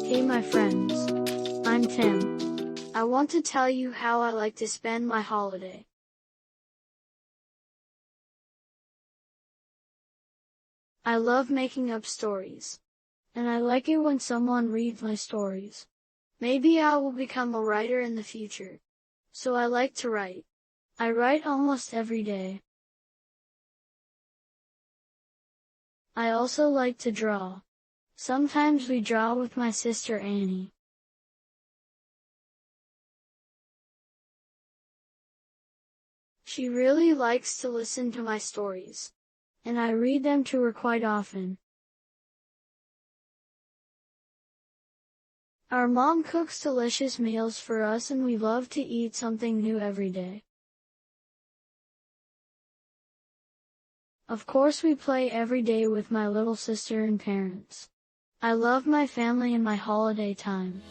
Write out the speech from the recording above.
Hey my friends, I'm Tim. I want to tell you how I like to spend my holiday. I love making up stories. And I like it when someone reads my stories. Maybe I will become a writer in the future. So I like to write. I write almost every day. I also like to draw. Sometimes we draw with my sister Annie. She really likes to listen to my stories. And I read them to her quite often. Our mom cooks delicious meals for us and we love to eat something new every day. Of course we play every day with my little sister and parents. I love my family and my holiday time.